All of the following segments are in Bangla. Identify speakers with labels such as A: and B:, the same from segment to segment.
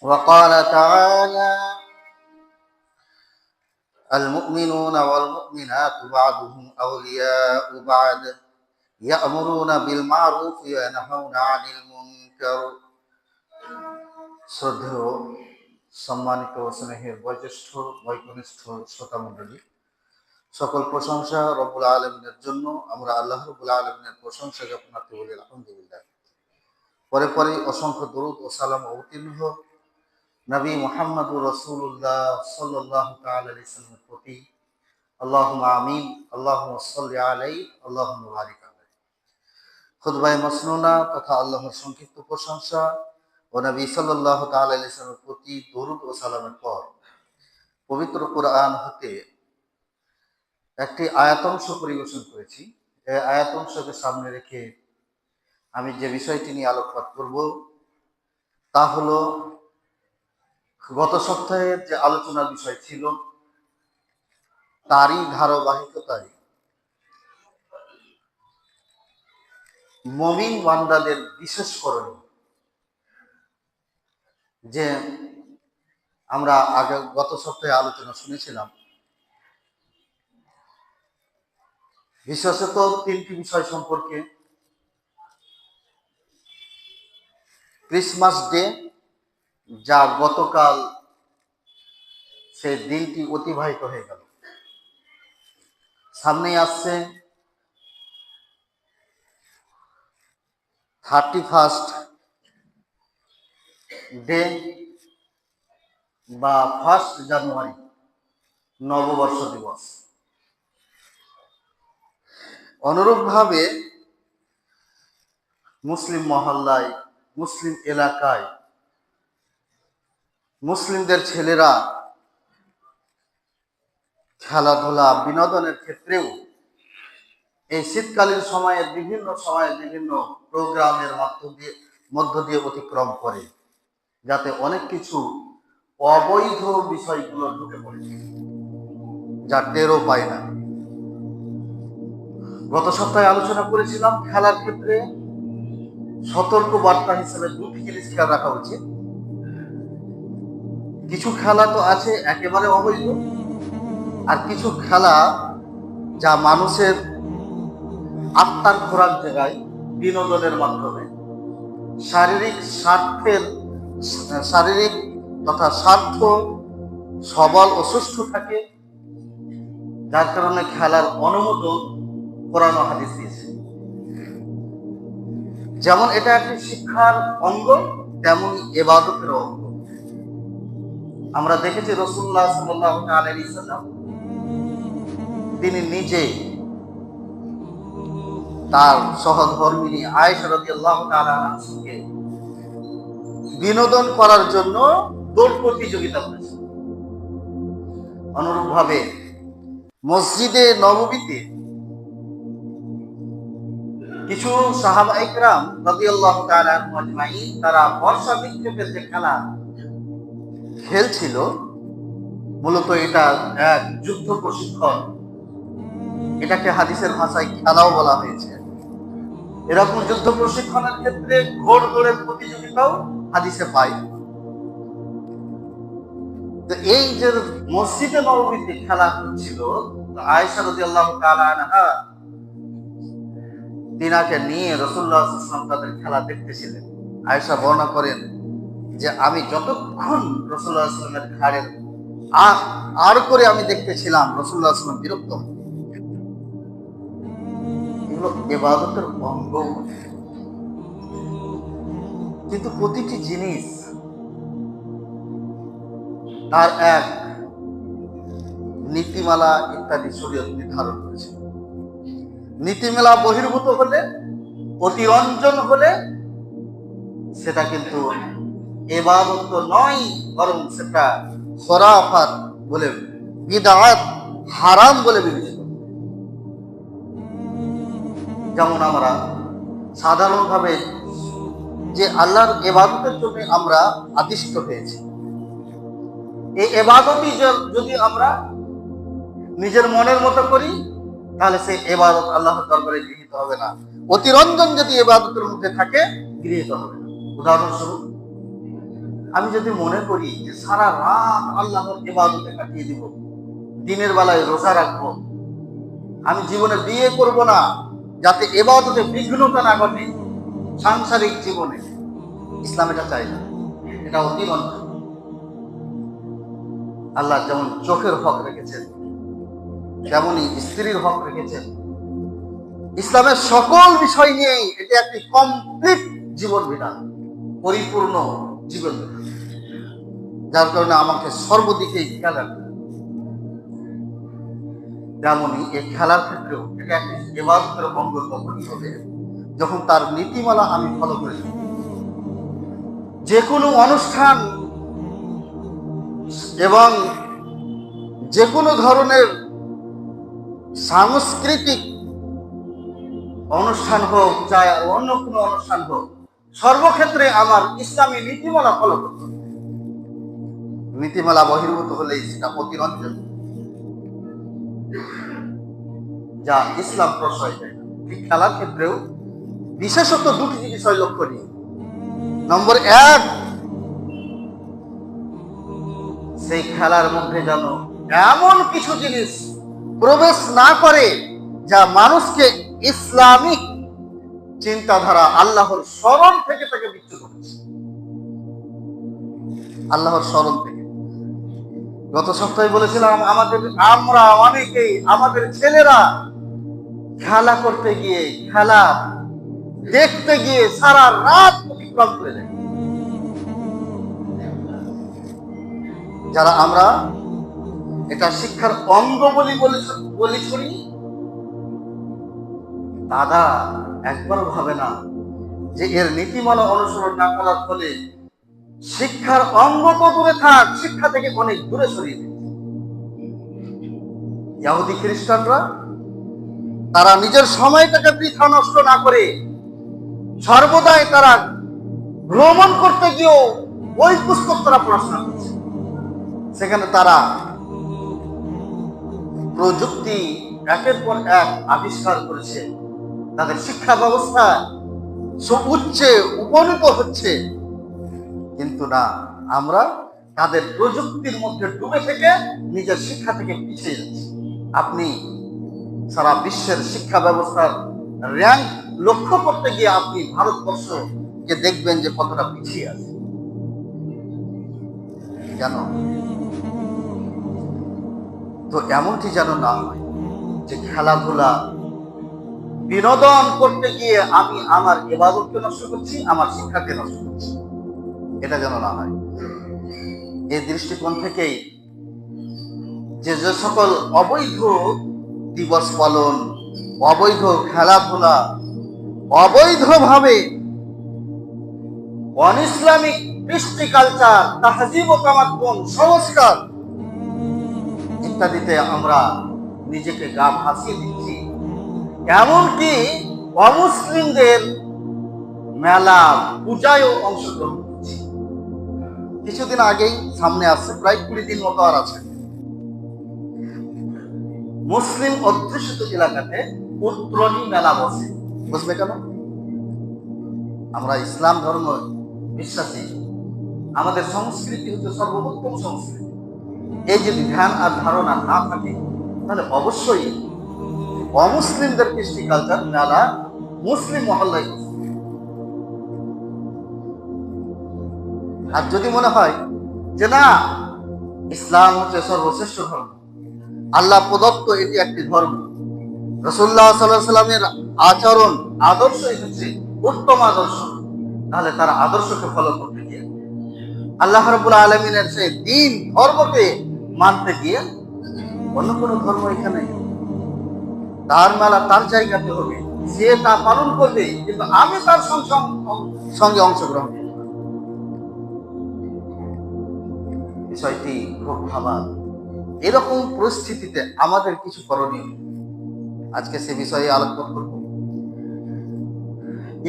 A: وقال تعالى: المؤمنون والمؤمنات بعضهم أولياء بعض يأمرون بالمعروف وينهون عن المنكر। শ্রদ্ধেয় সম্মানিত স্নেহের বয়োজ্যেষ্ঠ বয়োকনিষ্ঠ শ্রোতা মণ্ডলী, সকল প্রশংসা রব্বুল আলামিনের জন্য। আমরা আল্লাহ রব্বুল আলামিনের প্রশংসা জ্ঞাপন করতে বলি আলহামদুলিল্লাহ। পরে পরে অসংখ্য দরুদ ও সালাম অবতীর্ণ হোক নবী মুহাম্মদুর রাসূলুল্লাহ সাল্লাল্লাহু তাআলা আলাইহি ওয়াসাল্লামের প্রতি। আল্লাহুম্মা আমিন, আল্লাহুম্মা সাল্লি আলাইহি, আল্লাহুম্মা বারিক আলাইহি। খুতবায়ে মাসনুনা তথা আল্লাহর সংক্ষিপ্ত প্রশংসা ও নবী সাল্লাল্লাহু তাআলা আলাইহি ওয়াসাল্লামের প্রতি দরুদ ও সালামের পর পবিত্র কোরআন হতে একটি আয়াতাংশ পরিবেশন করেছি। এই আয়াতাংশকে সামনে রেখে আমি যে বিষয়টি নিয়ে আলোকপাত করব তা হলো গত সপ্তাহের যে আলোচনার বিষয় ছিল তারই ধারাবাহিকতায় মুমিন বান্দাদের বিশেষ করণীয়। যে আমরা গত সপ্তাহে আলোচনা শুনেছিলাম, বিশেষত তিনটি বিষয় সম্পর্কে। ক্রিসমাস ডে, যা গতকাল সেই দিনটি অতিবাহিত হয়ে গেল। সামনেই আসছে 31st ডে বা 1 জানুয়ারি, নববর্ষ দিবস। অনুরূপভাবে মুসলিম মহল্লায়, মুসলিম এলাকায় মুসলিমদের ছেলেরা খেলাধুলা বিনোদনের ক্ষেত্রেও এই শীতকালীন সময়ে বিভিন্ন প্রোগ্রামের মধ্য দিয়ে অতিক্রম করে, যাতে অনেক কিছু অবৈধ বিষয়গুলো ঢুকে পড়ে, যা টেরও পায় না। গত সপ্তাহে আলোচনা করেছিলাম খেলার ক্ষেত্রে সতর্ক বার্তা হিসেবে দুটি জিনিস খেয়াল রাখা উচিত। কিছু খেলা তো আছে একেবারে অবৈধ, আর কিছু খেলা যা মানুষের আত্মার খোরাক জায়গায় বিনোদনের মাধ্যমে শারীরিক তথা স্বার্থ সবল ও সুস্থ থাকে, যার কারণে খেলার অনুমোদন কোরআন ও হাদিস দিয়েছে। যেমন এটা একটি শিক্ষার অঙ্গ, তেমন ইবাদতের অঙ্গ। আমরা দেখেছি রাসূলুল্লাহ সাল্লাল্লাহু আলাইহি ওয়াসাল্লাম তিনি নিজে তার সহধর্মিণী আয়েশা রাদিয়াল্লাহু তাআলা আনহাকে বিনোদন করার জন্য দৌড় প্রতিযোগিতা করেছেন। অনুরূপভাবে মসজিদে নববীতে কিছু সাহাবা ইকরাম রাদিয়াল্লাহু তাআলা আনহুম আজমাইন তারা বর্ষা বিক্ষেপের যে খেলা খেলছিল, মূলত এটা এক যুদ্ধ প্রশিক্ষণ। এটাকে হাদিসের ভাষায় খেলাও বলা হয়েছে। এরকম যুদ্ধ প্রশিক্ষণের ক্ষেত্রে ঘোড় দৌড়ের প্রতিযোগিতাও হাদিসে পাই। তো এই যে মসজিদে নববীতে খেলা হচ্ছিল, আয়েশা রাদিয়াল্লাহু তাআলা আনহা তিনাকে নিয়ে রাসূলুল্লাহ সাল্লাল্লাহু আলাইহি ওয়াসাল্লাম তাদের খেলা দেখতেছিলেন। আয়েশা বর্ণনা করেন যে আমি যতক্ষণ রাসূলুল্লাহ সাল্লাল্লাহু আলাইহি ওয়াসাল্লামের ঘাড়ের আর করে আমি দেখতেছিলাম, রাসূলুল্লাহ সাল্লাল্লাহু আলাইহি ওয়াসাল্লাম বিরক্ত। এগুলো ইবাদতের অঙ্গ, কিন্তু প্রতিটি জিনিস তার এক নীতিমালা ইত্যাদি শরীয়ত নির্ধারণ করেছে। নীতিমালা বহির্ভূত হলে, অতিরঞ্জন হলে সেটা কিন্তু ইবাদত নয়, বরং সেটা খুরাফাত বলে, বিদআত, হারাম বলে বিবেচিত। যেমন আমরা সাধারণভাবে যে আল্লাহর ইবাদতের জন্য আমরা আদিষ্ট হয়েছি, এই ইবাদতই যদি আমরা নিজের মনের মতো করি, তাহলে সেই ইবাদত আল্লাহর দরবারে গৃহীত হবে না। অতিরঞ্জন যদি ইবাদতের মধ্যে থাকে, গৃহীত হবে না। উদাহরণস্বরূপ আমি যদি মনে করি যে সারা রাত আল্লাহর ইবাদতে কাটিয়ে দিব, দিনের বেলায় রোজা রাখবো, আমি জীবনে বিয়ে করব না যাতে ইবাদতে বিঘ্নতা না ঘটে সাংসারিক জীবনে, ইসলাম এটা চাই না, এটা অতিরঞ্জ। আল্লাহ যেমন চোখের হক রেখেছেন, তেমনই স্ত্রীর হক রেখেছেন। ইসলামের সকল বিষয় নিয়েই এটা একটি কমপ্লিট জীবন বিধান, পরিপূর্ণ জীবন বিধান, যার কারণে আমাকে সর্বদিকেই খেয়াল রাখতে হবে। তেমনই এই খেলার ক্ষেত্রেও এটা একটি ইবাদতের অঙ্গ তখনই হবে যখন তার নীতিমালা আমি ফলো করে যাব। যে কোনো অনুষ্ঠান এবং যে কোনো ধরনের সাংস্কৃতিক অনুষ্ঠান হোক, চাই অন্য কোনো অনুষ্ঠান হোক, সর্বক্ষেত্রে আমার ইসলামী নীতিমালা ফলো করতে হবে। নীতিমালা বহির্ভূত হলেই সেটা অতিরঞ্জন, যা ইসলাম প্রশ্রয় দেয় না। ঠিক খেলার ক্ষেত্রেও বিশেষত দুটি বিষয় লক্ষণীয়। নম্বর এক, সেই খেলার মধ্যে যেন এমন কিছু জিনিস প্রবেশ না করে যা মানুষকে ইসলামিক চিন্তাধারা, আল্লাহর স্মরণ থেকে তাকে বিচ্যুত করছে। আল্লাহর স্মরণ থেকে গত সপ্তাহে বলেছিলাম, আমরা অনেকেই আমাদের ছেলেরা খেলা করতে গিয়ে, খেলা দেখতে গিয়ে সারা রাত অতিক্রম করে দেয়। যারা আমরা এটা শিক্ষার অঙ্গ বলি শুনি, তারা একবারও ভাবে না যে এর নীতিমালা অনুসরণ না করার ফলে শিক্ষার অঙ্গ তো দূরে থাক, শিক্ষা থেকে অনেক দূরে সরিয়ে দিচ্ছে। ইহুদি খ্রিস্টানরা তারা নিজের সময়টাকে বৃথা নষ্ট না করে সর্বদাই তারা ভ্রমণ করতে গিয়েও ওই পুস্তক তারা পড়াশোনা করছে। সেখানে তারা প্রযুক্তি একের পর এক আবিষ্কার করেছে, তাদের শিক্ষা ব্যবস্থা উচ্চে উপনীত হচ্ছে। কিন্তু না, আমরা তাদের প্রযুক্তির মধ্যে ডুবে থেকে নিজের শিক্ষা থেকে পিছিয়ে যাচ্ছি। আপনি সারা বিশ্বের শিক্ষা ব্যবস্থার র্যাঙ্ক লক্ষ্য করতে গিয়ে আপনি ভারতবর্ষকে দেখবেন যে কতটা পিছিয়ে আছে। কেন? তো এমনটি যেন না হয় যে খেলাধুলা বিনোদন করতে গিয়ে আমি আমার ইবাদতকে নষ্ট করছি, আমার শিক্ষাকে নষ্ট করছি, এটা যেন না হয়। এই দৃষ্টিকোণ থেকেই যে সকল অবৈধ দিবস পালন, অবৈধ খেলাধুলা, অবৈধভাবে অনইসলামিক কৃষ্টি কালচার, তাহজিব ও তামাদ্দুন, সংস্কার ইত্যাদিতে আমরা নিজেকে গা ভাসিয়ে দিচ্ছি। এমনকি অমুসলিমদের মেলা, পূজায়ও অংশগ্রহণ করছি। কিছুদিন আগেই সামনে আসছে, প্রায় 20 দিন মতো আর আছে, মুসলিম অধ্যুষিত এলাকাতে উত্তরণী মেলা বসে। বুঝবে কেন? আমরা ইসলাম ধর্ম বিশ্বাসী, আমাদের সংস্কৃতি হচ্ছে সর্বোত্তম সংস্কৃতি। এই যদি ধ্যান আর ধারণা না থাকে তাহলে অবশ্যই অমুসলিমদের কৃষ্টি কালচার মেলা মুসলিম মহল্লায় বসে। আর যদি মনে হয় যে না, ইসলাম হচ্ছে সর্বশ্রেষ্ঠ ধর্ম, আল্লাহ প্রদত্ত এটি একটি ধর্ম, রাসূলুল্লাহ সাল্লাল্লাহু আলাইহি ওয়াসাল্লামের আচরণ আদর্শই হচ্ছে উত্তম আদর্শ, তাহলে তার আদর্শকে ফলো করতে গিয়ে, আল্লাহ রাব্বুল আলামিনের সেই দ্বীন ধর্মকে মানতে গিয়ে অন্য কোনো ধর্ম এখানে, তার মেলা তার জায়গাতে হবে, সে তা পালন করবে, কিন্তু আমি তার সঙ্গে অংশগ্রহণ করব। বিষয়টি খুব ভাবার। এরকম পরিস্থিতিতে আমাদের কিছু করণীয়, আজকে সে বিষয়ে আলোচনা করব।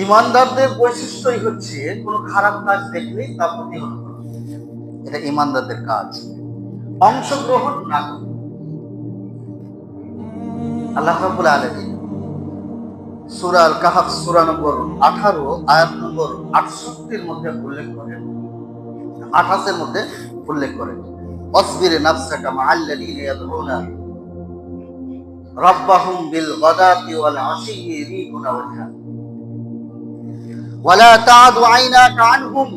A: ইমানদারদের বৈশিষ্ট্যই হচ্ছে কোনো খারাপ কাজ দেখলেই তা প্রতিহত করা, এটা ইমানদারদের কাজ। অংশগ্রহণ না করা। আল্লাহ রাব্বুল আলামিন সূরা আল কাহফ সূরা নম্বর 18 আয়াত নম্বর 68 এর মধ্যে উল্লেখ করেন, 28 মধ্যে উল্লেখ করেন, অসবির নাফসাকা মাআল্লাযীনা ইয়াদউনা রাব্বাহুম বিল গাদাতি ওয়াল আশিয়্যি ইউরিদুনা ওয়াজহা ওয়ালা তা'দু আইনাকা আনহুম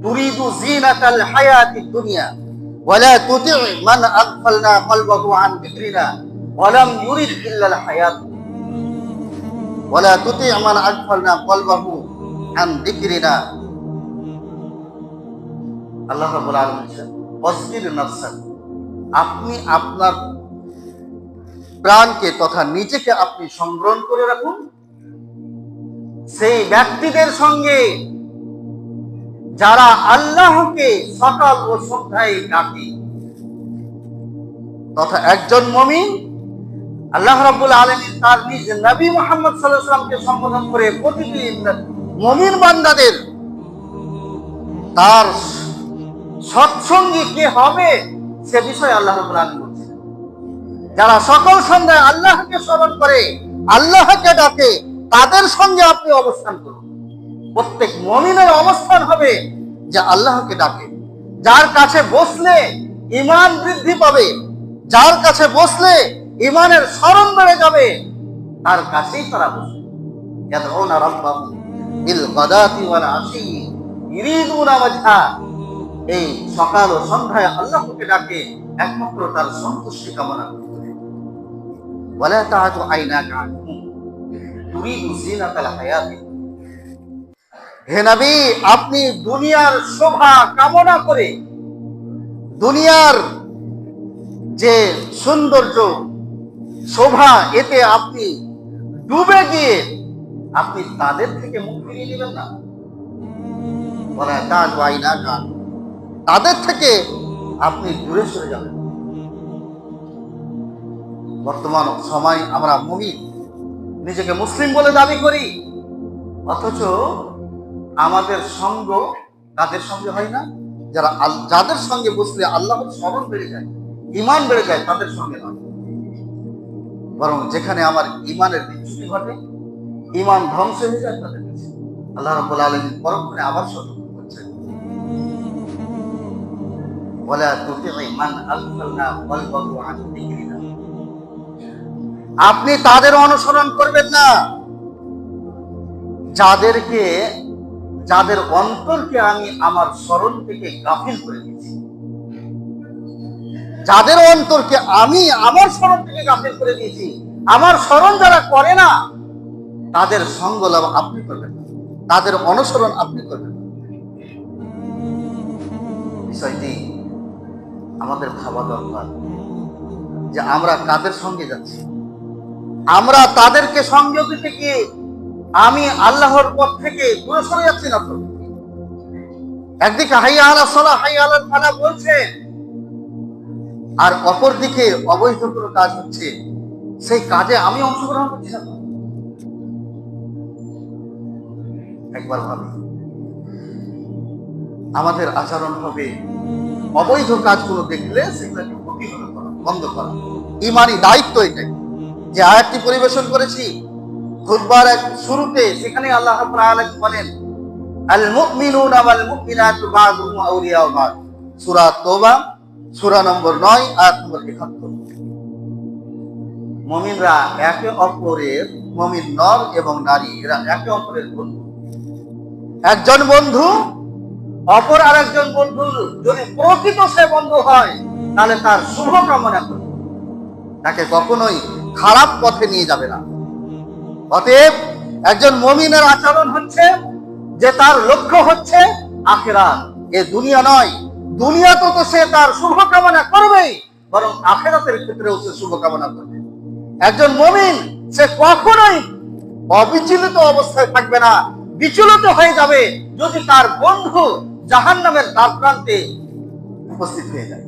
A: তুরিদু যিনাতাল হায়াতিদ দুনিয়া ওয়ালা তুতি' মান আগফালনা কলবাহু আন যিকরিনা ওয়া লাম ইউরিদ ইল্লাল হায়াত ওয়ালা তুতি' মান আগফালনা কলবাহু আন যিকরিনা। আল্লাহ রাব্বুল আলামিন বলেন, অসবির নাফসাকা, আপনি আপনার প্রাণকে তথা নিজেকে আপনি সংবরণ করে রাখুন সেই ব্যক্তিদের সঙ্গে যারা আল্লাহকে সকাল ও সন্ধ্যায় ডাকে। তথা একজন মুমিন আল্লাহ রাব্বুল আলামিন তার নিজ নবী মুহাম্মদ সাল্লাল্লাহু আলাইহি ওয়াসাল্লামকে সম্বোধন করে প্রতিটি মুমিন বান্দাদের তার সৎসঙ্গী কে হবে সে বিষয়ে আল্লাহ রাব্বুল আলামিন বলছেন, যারা সকাল সন্ধ্যায় আল্লাহকে স্মরণ করে, আল্লাহকে ডাকে, তাদের সঙ্গে আপনি অবস্থান করুন। প্রত্যেক মুমিনের অবস্থান হবে যে আল্লাহকে ডাকে, যার কাছে বসলে ঈমান বৃদ্ধি পাবে, যার কাছে বসলে ঈমানের স্মরণ বেড়ে যাবে, তার কাছেই তারা বসবে। ইয়াদউনা রাব্বাহুম বিল গাদাতি ওয়াল আশিয়্যি ইউরিদুনা ওয়াজহা, এই সকাল ও সন্ধ্যায় আল্লাহকে ডাকে একমাত্র তার সন্তুষ্টি কামনা করে। ওয়ালা তা'দু আইনাকা আনহুম তুরিদু যিনাতাল হায়াতিদ, হে নবী, আপনি দুনিয়ার শোভা কামনা করে, দুনিয়ার যে সৌন্দর্য শোভা, এতে আপনি ডুবে গিয়ে আপনি তাদের থেকে মুখ ফিরিয়ে নেবেন না। ওয়ালা তা'দু আইনাকা, তাদের থেকে আপনি দূরে সরে যাবেন। বর্তমান সময় আমরা মুমিন, নিজেকে মুসলিম বলে দাবি করি, অথচ আমাদের সঙ্গ তাদের সঙ্গে হয় না, যাদের সঙ্গে বসলে আল্লাহর স্মরণ বেড়ে যায়, ঈমান বেড়ে যায়, তাদের সঙ্গে নয়। বরং যেখানে আমার ঈমানের বিচ্যুতি ঘটে, ঈমান ধ্বংস হয়ে যায়, তাদের কাছে আল্লাহ রাব্বুল আলামিন পরক্ষণে আবার সতর্ক করছেন, ওয়ালা তুতি' মান আগফালনা কলবাহু আন যিকরিনা, আপনি তাদের অনুসরণ করবেন না যাদের অন্তরকে আমি আমার স্মরণ থেকে গাফিল করে দিয়েছি। যাদের অন্তরকে আমি আমার স্মরণ থেকে গাফিল করে দিয়েছি, আমার স্মরণ যারা করে না, তাদের সঙ্গ লাভ আপনি করবেন না, তাদের অনুসরণ আপনি করবেন না। বিষয়টি আমাদের ভাবা দরকার যে আমরা কাদের সঙ্গে যাচ্ছি। আমরা তাদেরকে সঙ্গ দিতে গিয়ে আমি আল্লাহর পথ থেকে দূরে সরে যাচ্ছি না তো। একদিকে হাইয়া আলাস সালাহ হাইয়া আলাল ফালাহ বলছে, আর অপর দিকে অবৈধ কোনো কাজ হচ্ছে, সেই কাজে আমি অংশগ্রহণ করছি না। একবার ভাবি, আমাদের আচরণ হবে অবৈধ কাজগুলো দেখলে সেগুলোকে প্রতিহত করা, বন্ধ করা। ঈমানি দায়িত্ব এটাই। যে আয়াতটি পরিবেশন করেছি খুতবার এক শুরুতে, সেখানে আল্লাহ রাব্বুল আলামিন বলেন, আল মুমিনুনা ওয়াল মুমিনাতু বা'দুহুম আউলিয়াউ বা'দ, সূরা তাওবা সূরা নম্বর 9 আয়াত নম্বর 71। মুমিনরা একে অপরের, মুমিন নর এবং নারী, এরা একে অপরের বন্ধু। একজন বন্ধু অপর আরেকজন বন্ধু যদি প্রকৃত সে বন্ধু হয়, তাহলে তার শুভ কামনা করবে, তাকে কখনোই খারাপ পথে নিয়ে যাবে না। অতএব একজন মুমিনের আচরণ হচ্ছে যে তার লক্ষ্য হচ্ছে আখিরাত, এ দুনিয়া নয়। দুনিয়াতে তো সে তার শুভ কামনা করবেই, বরং আখিরাতের ক্ষেত্রেও সে শুভ কামনা করবে। একজন মুমিন সে কখনোই অবিচলিত অবস্থায় থাকবে না, বিচলিত হয়ে যাবে যদি তার বন্ধু জাহান্নামের দ্বার প্রান্তে উপস্থিত হয়ে যায়।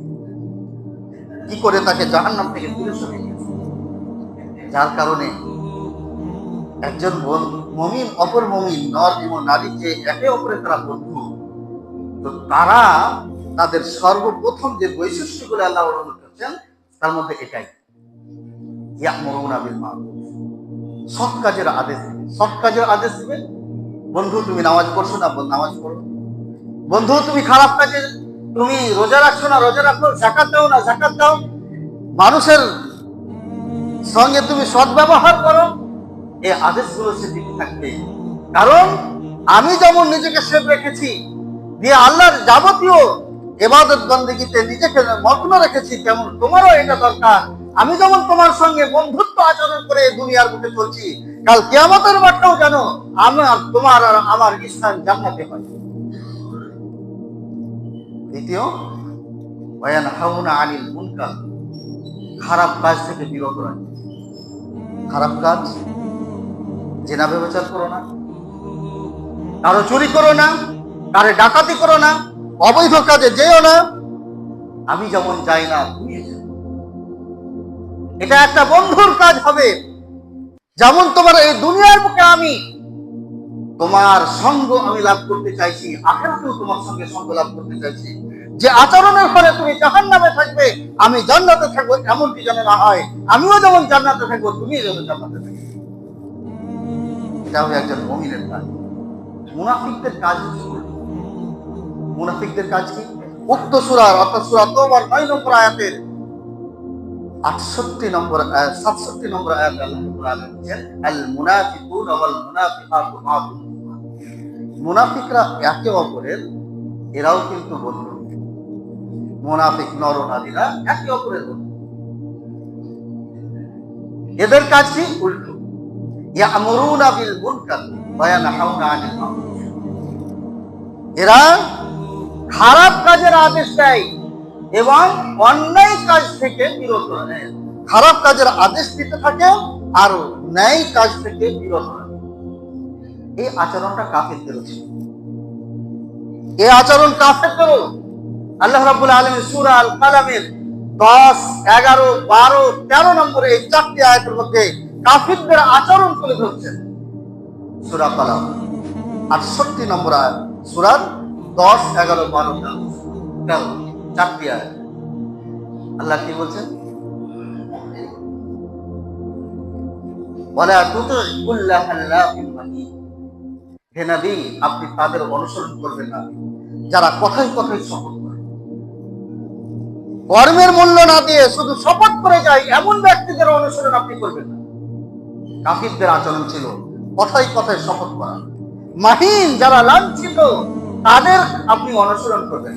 A: কি করে তাকে জাহান্নাম থেকে দূরে সরিয়ে দিয়েছে। যার কারণে একজন মুমিন অপর মুমিন নর এবং নারী যে একে অপরের তারা বন্ধু, তো তারা তাদের সর্বপ্রথম যে বৈশিষ্ট্যগুলো আল্লাহ বর্ণনা করেছেন তার মধ্যে এটাই, ইয়া'মুরুনা বিল মা'রুফ, সৎ কাজের আদেশ দিবে। সৎ কাজের আদেশ দিবে। বন্ধু তুমি নামাজ পড়ছো না, নামাজ পড়ো। বন্ধু তুমি খারাপ কাজে, তুমি রোজা রাখছো না রোজা রাখো, যাকাত দাও না যাকাত দাও, মানুষের সঙ্গে তুমি সদ্ব্যবহার করো, এই আদেশগুলো সে দিতে থাকবে। কারণ আমি যেমন নিজেকে সেভ রেখেছি, দিয়ে আল্লাহর যাবতীয় ইবাদত বন্দেগীতে নিজেকে মগ্ন রেখেছি, তেমন তোমারও এটা দরকার। আমি যেমন তোমার সঙ্গে বন্ধুত্ব আচরণ করে দুনিয়ার বুকে চলছি, কাল কিয়ামতের মাঠেও যেন আমার তোমার আর আমার স্থান জান্নাতে হয়। দ্বিতীয়, ওয়ায়ানহাউনা আনিল মুনকার, খারাপ কাজ থেকে বিরত রাখে। খারাপ কাজ, জেনা ব্যভিচার করো না, কারো চুরি করো না, কারো ডাকাতি করো না, অবৈধ কাজে যেও না। আমি যেমন যাই না তুমি যেও। এটা একটা বন্ধুর কাজ হবে। যেমন তোমার এই দুনিয়ার বুকে আমি তোমার সঙ্গ আমি লাভ করতে চাইছি, আখিরাতেও তোমার সঙ্গে সঙ্গ লাভ করতে চাইছি। যে আচরণের ফলে তুমি জাহান্নামে থাকবে, আমি জান্নাতে থাকবো, এমনটি যেন না হয়। আমিও যেমন জান্নাতে থাকবো, তুমিও যেন জান্নাতে থাকবে। এটা হবে একজন মুমিনের কাজ। মুনাফিকদের কাজ হচ্ছে উল্টো। মুনাফিকদের কাজ কি? উক্ত সূরার অর্থাৎ সূরা তাওবার 9 নম্বর আয়াতের 67 নম্বর আয়াত 67 নম্বর আয়াত আল্লাহ রাব্বুল আলামিন বলেন, আল মুনাফিকুনা ওয়াল মুনাফিকাতু বা'দুহুম, মুনাফিকরা একে অপরের, এরাও কিন্তু বন্ধু। মুনাফিক নরনারীরা একে অপরের বন্ধু। এদের কাজ কি? উল্টো। ইয়ামুরুনা বিল মুনকার ওয়া ইয়ানহাউনা আনিল মা'রুফ, এরা খারাপ কাজের আদেশ দেয় এবং অন্যায় কাজ থেকে বিরত রাখে। খারাপ কাজের আদেশ দিতে থাকে আর ন্যায় কাজ থেকে বিরত রাখে। এই আচরণটা কাফেরদের ছিল। এই আচরণ কাফেরদেরও। আল্লাহ রাব্বুল আলামিন সূরা আল কালামের 10, 11, 12, 13 নম্বরে এই 4টি আয়াতের মধ্যে কাফেরদের আচরণ তুলে ধরছেন। সূরা কালাম 68 নম্বর আয়াত, সূরার 10, 11, 12, 13, 4টি আয়াত। আল্লাহ কি বলছেন? ওয়ালা তুতি কুল্লা হাল্লাফিন মাহিন, হে নবী আপনি তাদের অনুসরণ করবেন না যারা কথায় কথায় শপথ করে, কর্মের মূল্য না দিয়ে শুধু শপথ করে যায়, এমন ব্যক্তিদের অনুসরণ আপনি করবেন না। কাফিরদের আচরণ ছিল কথায় কথায় শপথ করা। মাহিন, যারা লাঞ্ছিত, তাদের আপনি অনুসরণ করবেন।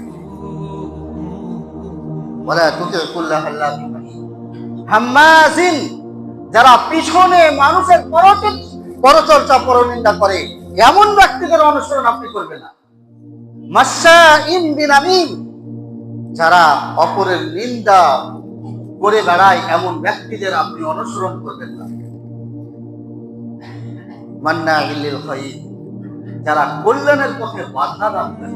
A: ওয়ালা তুতি কুল্লা হাল্লাফিন মাহিন, হাম্মাজিন, যারা পিছনে মানুষের পরচর্চা পরনিন্দা করে, এমন ব্যক্তিদের অনুসরণ আপনি করবেন না। মাশাইন বিনামিম, যারা অপরের নিন্দা করে বেড়ায়, এমন ব্যক্তিদের আপনি অনুসরণ করবেন না। মান্নাইল লিল খায়র, যারা কল্যাণের পথে বাধা দেয়।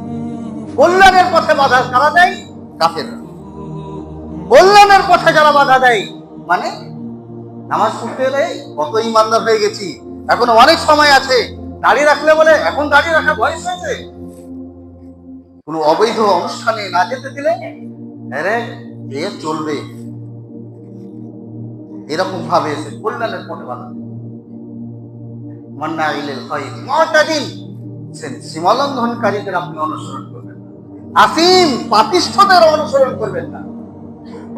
A: কল্যাণের পথে বাধা কারা দেয়? কাফেররা। কল্যাণের পথে যারা বাধা দেয়, মানে নামাজ পড়তে এলে কত ইমানদার হয়ে গেছি, এখনো অনেক সময় আছে, দাঁড়িয়ে রাখলে বলে এখন দাঁড়িয়ে রাখা বয়স হয়েছে। কোন অবৈধ অনুষ্ঠানে না যেতে দিলে আরে এ চলবে, এরকম ভাবে এসে কল্যাণের পথে বাধা। মান্নাইল লিল খায়র মুতাদিন, সীমালঙ্ঘনকারীদের আপনি অনুসরণ করবেন না। আসিম, পাপিষ্ঠদের অনুসরণ করবেন না।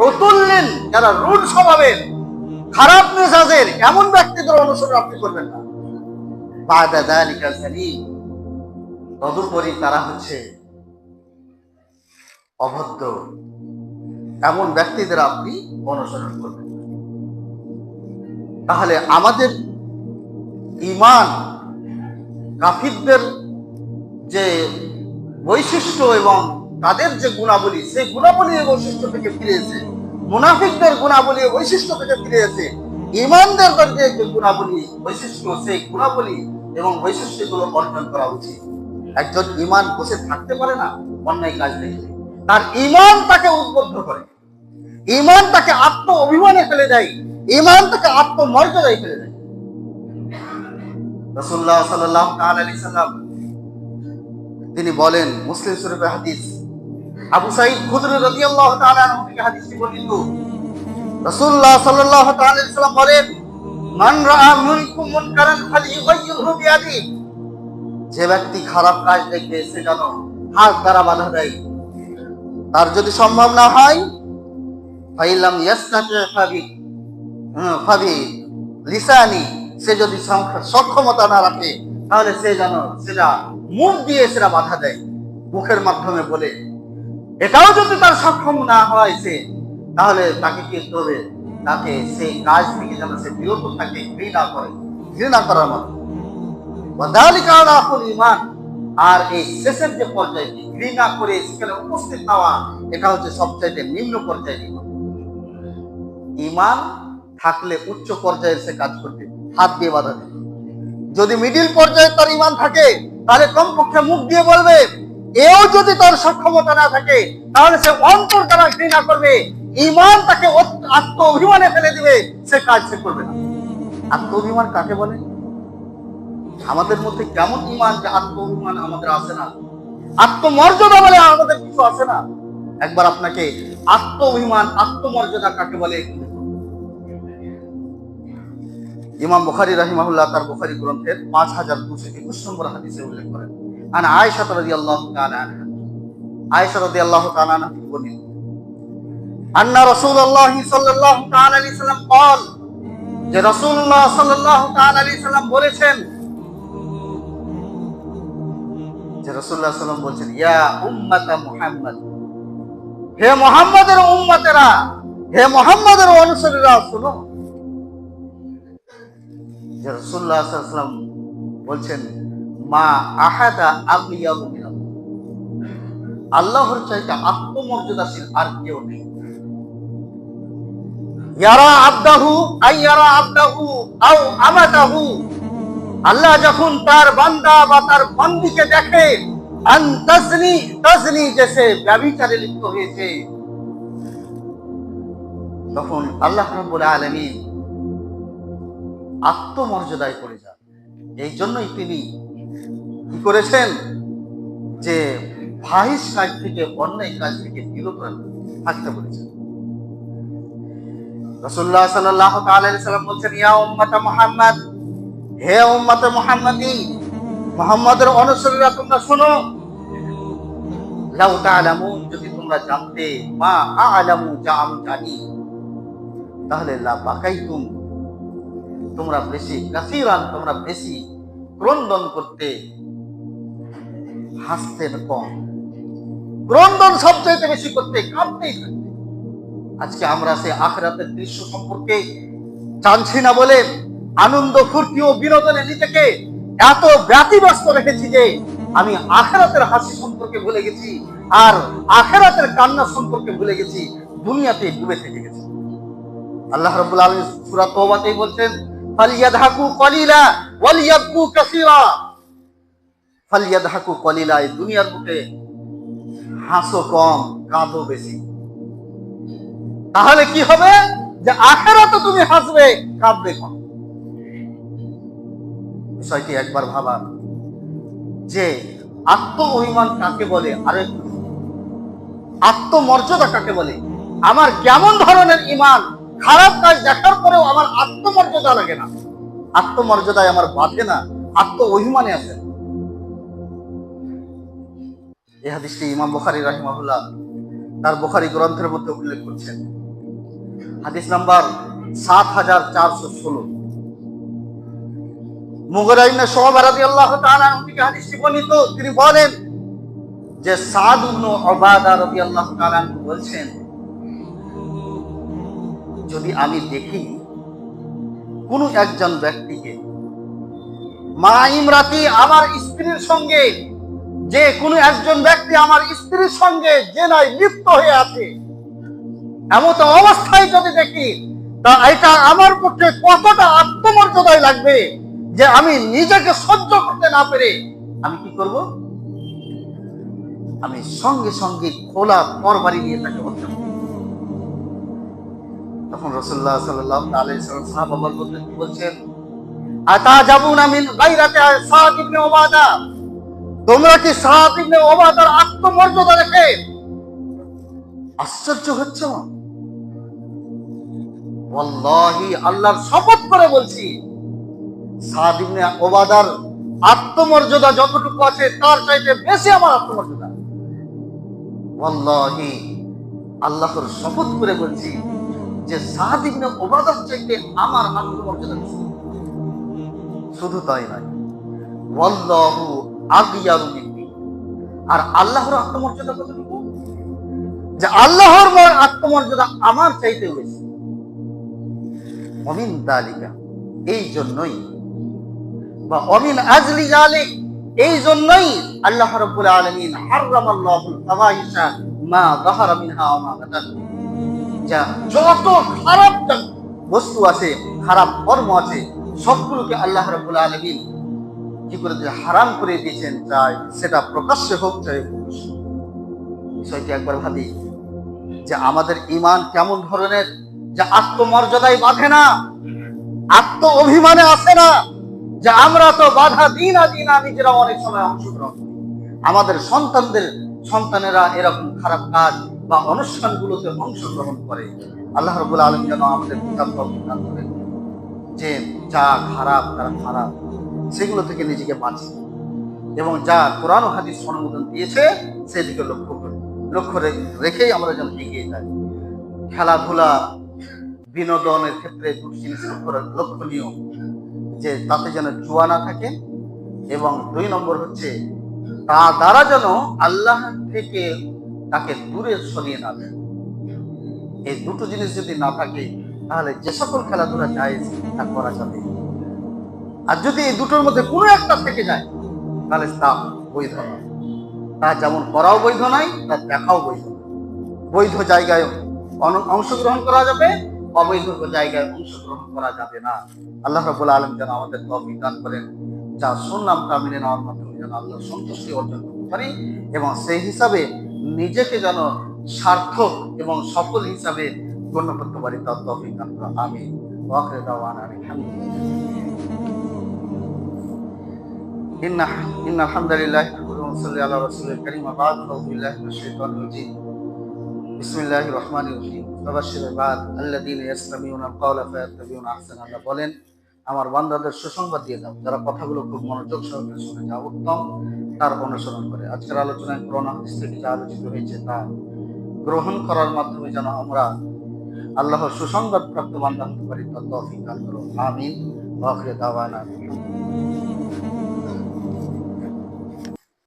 A: উতুল্লিন, যারা রুড স্বভাবের, খারাপ মেজাজের, এমন ব্যক্তিদের অনুসরণ আপনি করবেন না। বাদা যালিকা যালিম, তদুপরি তারা হচ্ছে অভদ্র, এমন ব্যক্তিদের আপনি অনুসরণ করবেন। তাহলে আমাদের ঈমান কাফিরদের যে বৈশিষ্ট্য এবং তাদের যে গুণাবলী, সেই গুণাবলী ও বৈশিষ্ট্য থেকে ফিরে এসে, মুনাফিকদের গুণাবলী ও বৈশিষ্ট্য থেকে ফিরে এসে ঈমানদের যে গুণাবলী বৈশিষ্ট্য, সেই গুণাবলী এবং বৈশিষ্ট্যগুলো অর্জন করা উচিত। একজন ঈমান বসে থাকতে পারে না অন্যায় কাজ দেখলে, তার ঈমান তাকে উদ্বুদ্ধ করে, ঈমান তাকে আত্ম অভিমানে ফেলে দেয়, ঈমান তাকে আত্মমর্যাদায় ফেলে দেয়। রাসূলুল্লাহ সাল্লাল্লাহু আলাইহি সাল্লাম তিনি বলেন, মুসলিম শরীফের হাদিস, আবু সাঈদ খুদরি রাদিয়াল্লাহু তাআলা আনহু থেকে হাদিসটি বর্ণিত। রাসূলুল্লাহ সাল্লাল্লাহু আলাইহি সাল্লাম বলেন, মান রাআ মিনকুম মুনকারান ফালিয়ুগাইয়িরহু বিয়াদিহি, যে ব্যক্তি খারাপ কাজ দেখবে সে যেন হাত দ্বারা বাধা দেয়। তার যদি সম্ভব না হয়, ফাইলাম ইয়াস্তাতি ফাবি লিসানি, সে যদি সক্ষমতা না রাখে, তাহলে সে যেন সেটা মুখ দিয়ে সেটা বাধা দেয়, মুখের মাধ্যমে বলে। এটাও যদি তার সক্ষম না হয় সে, তাহলে তাকে কি করবে? তাকে সেই কাজ থেকে যেন সে বিরত থাকে, ঘৃণা করার মতো। ঈমান। আর এই শেষের যে পর্যায়টি, ঘৃণা করে সেখানে উপস্থিত হওয়া, এটা হচ্ছে সবচাইতে নিম্ন পর্যায়ের ঈমান। ঈমান থাকলে উচ্চ পর্যায়ে সে কাজ করবে, হাত দিয়ে বাধা দেবে। যদি মিডিল পর্যায়ে তার ঈমান থাকে, তাহলে কমপক্ষে মুখ দিয়ে বলবে। এও যদি তার সক্ষমতা না থাকে, তাহলে সে অন্তর দ্বারা ঘৃণা করবে। ঈমান তাকে আত্ম অভিমানে ফেলে দিবে, সে কাজ সে করবে না। আত্ম অভিমান কাকে বলে? আমাদের মধ্যে কেমন ঈমান যে আত্ম অভিমান আমাদের আসে না, আত্মমর্যাদা বলে আমাদের কিছু আসে না? একবার আপনাকে আত্ম অভিমান, আত্মমর্যাদা কাকে বলে ইমাম বুখারী রাহিমাহুল্লাহ তার বুখারী গ্রন্থের 5221 নম্বর হাদিসে উল্লেখ করেন। আন আয়েশা রাদিয়াল্লাহু তাআলা আনহা, আয়েশা রাদিয়াল্লাহু তাআলা আনহা বলেন, আন্না রাসূলুল্লাহ সাল্লাল্লাহু তাআলা আলাইহি সাল্লাম قال, যে রাসূলুল্লাহ সাল্লাল্লাহু তাআলা আলাইহি সাল্লাম বলেছেন, যে রাসূলুল্লাহ সাল্লাল্লাহু আলাইহি সাল্লাম বলেছেন, ইয়া উম্মাতা মুহাম্মদ, হে মুহাম্মাদের উম্মতেরা, হে মুহাম্মাদের অনুসারীরা, শুনো। যে রাসূলুল্লাহ সাল্লাল্লাহু আলাইহি ওয়াসাল্লাম বলছেন, মা আহাদা আগলিয়াহু মিনাল্লাহ, আল্লাহর চাইতে আত্মমর্যাদাশীল আর কেউ নেই। ইয়ারা আবদাহু আইয়ারা আবদাহু আও আমাতাহু, আল্লাহ যখন তার বান্দা বা তার বান্দীকে দেখে, আন তাজনি তাজনি, যে সে ব্যভিচারে লিপ্ত হয়েছে, তখন আল্লাহ রাব্বুল আলামিন আত্মমর্যাদায় পড়ে যান। এই জন্যই তিনি কি করেছেন, যে ফাহিশ কাজ থেকে, অন্যায় কাজ থেকে বিরত থাকতে বলেছেন। রাসূলুল্লাহ সাল্লাল্লাহু তাআলা আলাইহি সাল্লাম বলেছেন, ইয়া উম্মাতা মুহাম্মদ, হে উম্মতে মুহাম্মাদি, মুহাম্মাদের অনুসারীরা তোমরা শোনো। লাউ তা'লামুন, যদি তোমরা জানতে, মা আ'লামু, যা আমি জানি, তাহলে লা বাকাইতুম, তোমরা বেশি কাসীরান, তোমরা বেশি ক্রন্দন করতে, হাসতে কম। ক্রন্দন সবচেয়ে বেশি করতে, কাঁদতেই থাকতে। আজকে আমরা সেই আখিরাতের দৃশ্য সম্পর্কে জানছি না বলে আনন্দ, ফুর্তি ও বিনোদনে নিজেকে এত ব্যতিব্যস্ত রেখেছি যে আমি আখিরাতের হাসি সম্পর্কে ভুলে গেছি, আর আখিরাতের কান্না সম্পর্কে ভুলে গেছি, দুনিয়াতে ডুবে থেকে গেছি। আল্লাহ রাব্বুল আলামিন সূরা তওবাতেই বলছেন, ফালিয়াদহাকু কলিলা ওয়ালিয়াবকু কাসীরা, ফালিয়াদহাকু কলিলা, এই দুনিয়ার বুকে হাসো কম, কাঁদো বেশি। তাহলে কি হবে? যে আখিরাতে তুমি হাসবে, কাঁদবে কম। বিষয়টি একবার ভাবা, যে আত্ম অভিমান কাকে বলে, আর আত্মমর্যাদা কাকে বলে। আমার কেমন ধরনের ঈমান, খারাপ কাজ দেখার পরেও আমার আত্মমর্যাদা লাগে না, আত্মমর্যাদায় আমার বাঁধে না, আত্ম অভিমানে আছে। এই হাদিসটি ইমাম বুখারী রাহিমাহুল্লাহ তার বুখারী গ্রন্থের মধ্যে উল্লেখ করছেন। হাদিস নাম্বার 7416। মুগীরা ইবনে শুআবা রাদিয়াল্লাহু তাআলা আনহু থেকে হাদিসটি বর্ণিত। তিনি বলেন যে সাদ ইবনে উবাদা রাদিয়াল্লাহু তাআলা আনহু বলছেন, যদি আমি দেখি কোন একজন ব্যক্তিকে, মা ইমরাতি, আমার স্ত্রীর সঙ্গে, যে কোন একজন ব্যক্তি আমার স্ত্রীর সঙ্গে জেনায় লিপ্ত হয়ে আছে, এমন অবস্থায় যদি দেখি, তা এটা আমার পক্ষে কতটা আত্মমর্যাদায় লাগবে, যে আমি নিজেকে সহ্য করতে না পেরে আমি কি করব? আমি সঙ্গে সঙ্গে খোলা তরবারি নিয়ে তাকে হত্যা করব। তখন রাসূলুল্লাহ সাল্লাল্লাহু আলাইহি ওয়াসাল্লাম সাহাবাদের মধ্যে বলছেন, আতাজাবুনা মিন গায়রাতি সাদ ইবনে উবাদা, তোমরা কি সাদ ইবনে উবাদার আত্মমর্যাদা দেখে আশ্চর্য হচ্ছ? ওয়াল্লাহি, আল্লাহর শপথ করে বলছি, সাদ ইবনে উবাদার আত্মমর্যাদা যতটুকু আছে, তার চাইতে বেশি আমার আত্মমর্যাদা। ওয়াল্লাহি, আল্লাহর শপথ করে বলছি যে সাদ ইবনে উবাদাহ চাইতে আমার আত্মমর্যাদা বেশি। শুধু তাই নয়, ওয়াল্লাহু আগিয়ারু মিন্নি, আর আল্লাহর আত্মমর্যাদা কতটুকু, যে আল্লাহর আত্মমর্যাদা আমার চাইতে বেশি। অমিন দালিকা, এই জন্যই, বা অমিন আজলি জালিক, এই জন্যই আল্লাহ রাব্বুল আলামিন হারামাল্লাহুল ফাওয়াহিশা মা যাহারা মিনহা ওয়া মা বাতান, যা যত খারাপ বস্তু আছে, খারাপ কর্ম আছে, সবগুলোকে আল্লাহ রাব্বুল আলামিন কি করে দিয়ে হারাম করে দিয়েছেন, চাই সেটা প্রকাশ্যে হোক চাই প্রকাশ্যে। বিষয়টি একবার ভাবি যে আমাদের ঈমান কেমন ধরনের, যে আত্মমর্যাদায় বাঁধে না, আত্ম অভিমানে আসে না, যে আমরা তো বাধা দিন নিজেরা অনেক সময় অংশগ্রহণ করি, আমাদের সন্তানেরা এরকম খারাপ কাজ বা অনুষ্ঠানগুলোতে অংশগ্রহণ করে। আল্লাহ রাব্বুল আলামিন যেন আমাদের দান করেন যে যা খারাপ, তারা খারাপ, সেগুলো থেকে নিজেকে বাঁচি, এবং যা কোরআন ও হাদিস অনুমোদন দিয়েছে সেদিকে লক্ষ্য রেখেই আমরা যেন এগিয়ে যাই। খেলাধুলা বিনোদনের ক্ষেত্রে দুটি জিনিস লক্ষণীয়, যে তাতে যেন জুয়া না থাকে, এবং 2 নম্বর হচ্ছে তা দ্বারা যেন আল্লাহ থেকে তাকে দূরে সরিয়ে না দেয়। এই দুটো জিনিস যদি না থাকে তাহলে যে সকল খেলাধুলা জায়েজ তা করা যাবে, আর যদি এই দুটোর মধ্যে কোনো একটা থেকে যায় তাহলে তা বৈধ নয়। তা যেমন করাও বৈধ নয়, তা দেখাও বৈধ নয়। বৈধ জায়গায় অংশগ্রহণ করা যাবে, অবৈধ জায়গায় অংশগ্রহণ করা যাবে না। আল্লাহ রাব্বুল আলামিন যেন আমাদের তৌফিক দান করেন, যা শুনলাম তা মেনে নেওয়ার মাধ্যমে যেন আল্লাহর সন্তুষ্টি অর্জন করতে পারি, এবং সেই হিসাবে নিজেকে যেন সার্থক এবং সফল হিসাবে গণ্য করতে পারি, তার তৌফিক দান করুন। আমিন। ওয়া আখিরু দাওয়ানা ইন্নাল হামদুলিল্লাহি নাহমাদুহু ওয়া নুসাল্লি আলা রাসূলিল কারীম। ওয়া বা'দ, আউযু বিল্লাহি মিনাশ শাইতানির রাজীম। বিসমিল্লাহির রহমানির রহিম। ফাবাশশির ইবাদ আল্লাযীনা ইয়াসতামিউনাল কাওলা ফায়াত্তাবিউনা আহসানা। আল্লাহ বলেন, আমার বান্দাদের সুসংবাদ দিয়ে দাও যারা কথাগুলো খুব মনোযোগ সহকারে শুনে, যা উত্তম তার অনুসরণ করে। আজকের আলোচনায় কোরআন হাদিস থেকে যা আলোচিত হয়েছে তা গ্রহণ করার মাধ্যমে যেন আমরা আল্লাহর সুসংবাদ প্রাপ্ত বান্দা হতে পারি, তার তৌফিক দান করুন। আমিন। ওয়া আখিরু দাওয়ানা।